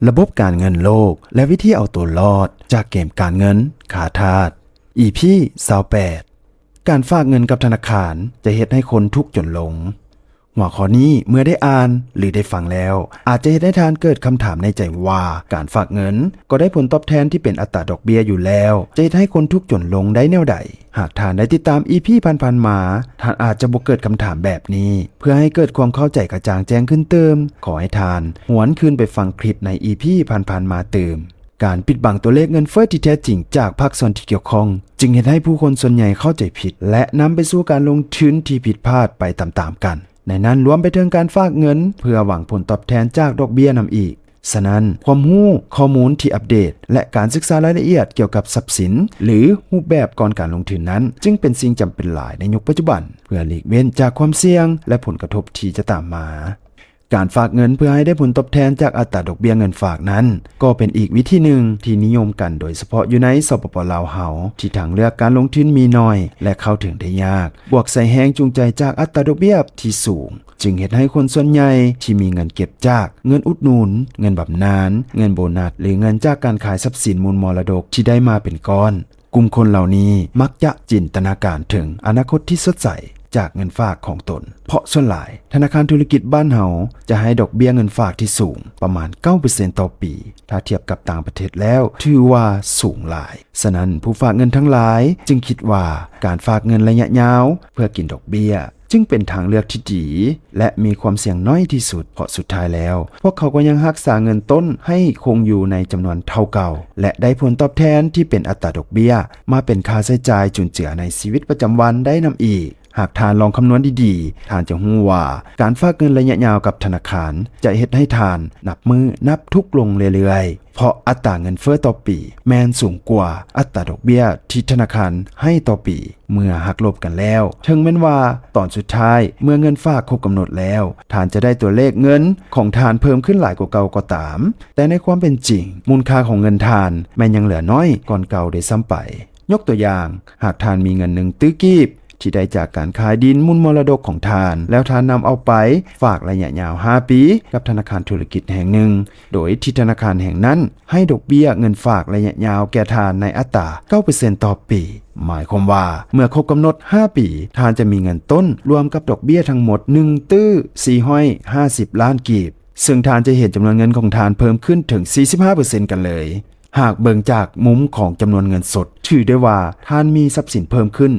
ระบบการเงินโลกและวิธีเอาตัวรอดจากเกมการเงินขาทาส EP 28การฝากเงินกับธนาคารจะเฮ็ดให้คนทุกข์จนหลงหัวข้อนี้เมื่อได้อ่านหรือได้ฟังแล้วอาจจะเฮ็ดให้ท่านเกิดคำถามในใจว่าการฝากเงินก็ได้ผลตอบแทนที่เป็นอัตราดอกเบี้ยอยู่แล้วจะเฮ็ดให้คนทุกข์จนหลงได้แนวใดหากท่านได้ติดตาม EP ผ่านๆมาท่านอาจจะบ่เกิดคำถามแบบนี้เพื่อให้เกิดความเข้าใจกระจ่างแจ้งขึ้นเติมขอให้ท่านหวนคืนไปฟังคลิปใน EP ผ่านๆมาเติมการปิดบังตัวเลขเงินเฟ้อที่แท้จริงจากภาคส่วนที่เกี่ยวข้องจึงเห็นให้ผู้คนส่วนใหญ่เข้าใจผิดและนำไปสู่การลงทุนที่ผิดพลาดไปตามๆกันในนั้นรวมไปถึงการฝากเงินเพื่อหวังผลตอบแทนจากดอกเบี้ยนำอีกฉะนั้นความรู้ข้อมูลที่อัปเดตและการศึกษารายละเอียดเกี่ยวกับทรัพย์สินหรือรูปแบบก่อนการลงทุนนั้นจึงเป็นสิ่งจำเป็นหลายในยุคปัจจุบันเพื่อหลีกเว้นจากความเสี่ยงและผลกระทบที่จะตามมาการฝากเงินเพื่อให้ได้ผลตอบแทนจากอัตราดอกเบี้ยเงินฝากนั้นก็เป็นอีกวิธีหนึ่งที่นิยมกันโดยเฉพาะอยู่ในสปป.ลาวเฮาที่ทางเลือกการลงทุนมีน้อยและเข้าถึงได้ยากบวกใส่แฮงจูงใจจากอัตราดอกเบี้ยที่สูงจึงเฮ็ดให้คนส่วนใหญ่ที่มีเงินเก็บจากเงินอุดหนุนเงินบำนาญเงินโบนัสหรือเงินจากการขายทรัพย์สินมูลมรดกที่ได้มาเป็นก้อนกลุ่มคนเหล่านี้มักจะจินตนาการถึงอนาคตที่สดใสจากเงินฝากของตนเพราะส่วนหลายธนาคารธุรกิจบ้านเฮาจะให้ดอกเบี้ยเงินฝากที่สูงประมาณ 9% ต่อปีถ้าเทียบกับต่างประเทศแล้วถือว่าสูงหลายฉะนั้นผู้ฝากเงินทั้งหลายจึงคิดว่าการฝากเงินระยะยาวเพื่อกินดอกเบี้ยจึงเป็นทางเลือกที่ดีและมีความเสี่ยงน้อยที่สุดเพราะสุดท้ายแล้วพวกเขาก็ยังรักษาเงินต้นให้คงอยู่ในจำนวนเท่าเก่าและได้ผลตอบแทนที่เป็นอัตราดอกเบี้ยมาเป็นค่าใช้จ่ายจุนเจือในชีวิตประจำวันได้นำอีกหากท่านลองคำนวณดีๆท่านจะรู้ว่าการฝากเงินระยะยาวกับธนาคารจะเฮ็ดให้ท่านนับมือนับทุกลงเรื่อยๆเพราะอัตราเงินเฟ้อต่อปีแม้นสูงกว่าอัตราดอกเบี้ยที่ธนาคารให้ต่อปีเมื่อหักลบกันแล้วถึงแม้นว่าตอนสุดท้ายเมื่อเงินฝากครบกำหนดแล้วท่านจะได้ตัวเลขเงินของท่านเพิ่มขึ้นหลายกว่าเก่าก็ตามแต่ในความเป็นจริงมูลค่าของเงินท่านแม้นยังเหลือน้อยก่อนเก่าได้ซ้ำไปยกตัวอย่างหากท่านมีเงิน1ตื้อกีบที่ได้จากการขายดินมูลมรดกของท่านแล้วท่านนำเอาไปฝากระยะยาว5ปีกับธนาคารธุรกิจแห่งหนึ่งโดยที่ธนาคารแห่งนั้นให้ดอกเบี้ยเงินฝากระยะยาวแก่ท่านในอัตรา 9% ต่อปีหมายความว่าเมื่อครบกำหนด5ปีท่านจะมีเงินต้นรวมกับดอกเบี้ยทั้งหมด1ตื้อ450ล้านกีบซึ่งท่านจะเห็นจำนวนเงินของท่านเพิ่มขึ้นถึง 45% กันเลยหากเบิ่งจากมุมของจำนวนเงินสดถือได้ว่าท่านมีทรัพย์สินเพิ่มขึ้น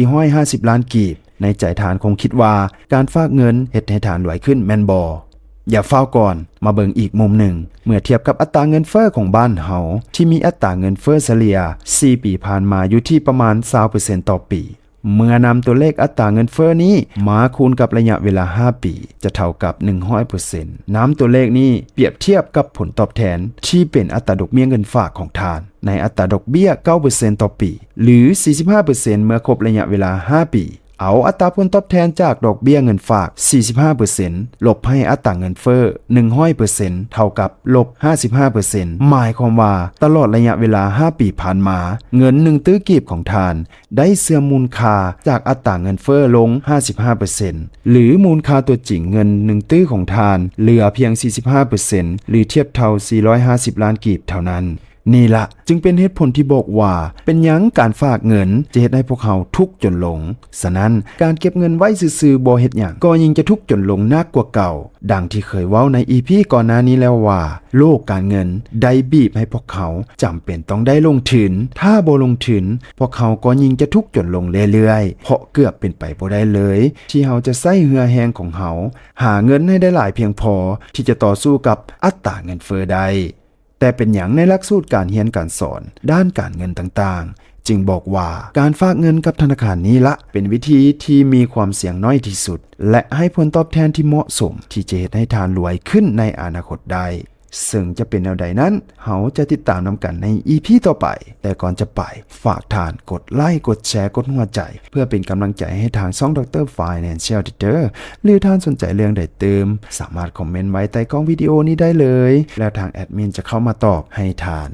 450ล้านกีบในใจท่านคงคิดว่าการฝากเงินเฮ็ดให้ท่านรวยขึ้นแม่นบ่อย่าเฝ้าก่อนมาเบิ่งอีกมุมหนึ่งเมื่อเทียบกับอัตราเงินเฟ้อของบ้านเฮาที่มีอัตราเงินเฟ้อเฉลี่ย4ปีผ่านมาอยู่ที่ประมาณ 20% ต่อปีเมื่อนำตัวเลขอัตราเงินเฟ้อนี้มาคูณกับระยะเวลา5ปีจะเท่ากับ 100% นำตัวเลขนี้เปรียบเทียบกับผลตอบแทนที่เป็นอัตราดอกเบี้ยเงินฝากของท่านในอัตราดอกเบี้ย 9% ต่อปีหรือ 45% เมื่อครบระยะเวลา5ปีเอาอัตราผลตอบแทนจากดอกเบี้ยเงินฝาก 45% ลบให้อัตราเงินเฟ้อ 100% เท่ากับลบ 55% หมายความว่าตลอดระยะเวลา5ปีผ่านมาเงิน1ตื้อกีบของท่านได้เสื่อมมูลค่าจากอัตราเงินเฟ้อลง 55% หรือมูลค่าตัวจริงเงิน1ตื้อของท่านเหลือเพียง 45% หรือเทียบเท่า450ล้านกีบเท่านั้นนี่ละจึงเป็นเหตุผลที่บอกว่าเป็นหยังการฝากเงินจะเฮ็ดให้พวกเขาทุกข์จนหลงฉะนั้นการเก็บเงินไว้ซื่อๆบ่เฮ็ดหยังก็ยิ่งจะทุกข์จนหลงหนักกว่าเก่าดังที่เคยเว้าใน EP ก่อนหน้านี้แล้วว่าโลกการเงินได้บีบให้พวกเขาจำเป็นต้องได้ลงทุนถ้าบ่ลงทุนพวกเขาก็ยิ่งจะทุกข์จนลงเรื่อยๆเพราะเกือบเป็นไปบ่ได้เลยที่เฮาจะใช้เหือแฮงของเฮาหาเงินให้ได้หลายเพียงพอที่จะต่อสู้กับอัตราเงินเฟ้อได้แต่เป็นอย่างในหลักสูตรการเรียนการสอนด้านการเงินต่างๆจึงบอกว่าการฝากเงินกับธนาคารนี้ละเป็นวิธีที่มีความเสี่ยงน้อยที่สุดและให้ผลตอบแทนที่เหมาะสมที่จะเฮ็ดให้ท่านรวยขึ้นในอนาคตได้ซึ่งจะเป็นแนวใดนั้นเราจะติดตามนำกันใน EP ต่อไปแต่ก่อนจะไปฝากท่านกดไลค์กดแชร์กดหัวใจเพื่อเป็นกำลังใจให้ทางช่องดร. Financial Tutor หรือท่านสนใจเรื่องใดเติมสามารถคอมเมนต์ไว้ใต้กล้องวิดีโอนี้ได้เลยแล้วทางแอดมินจะเข้ามาตอบให้ท่าน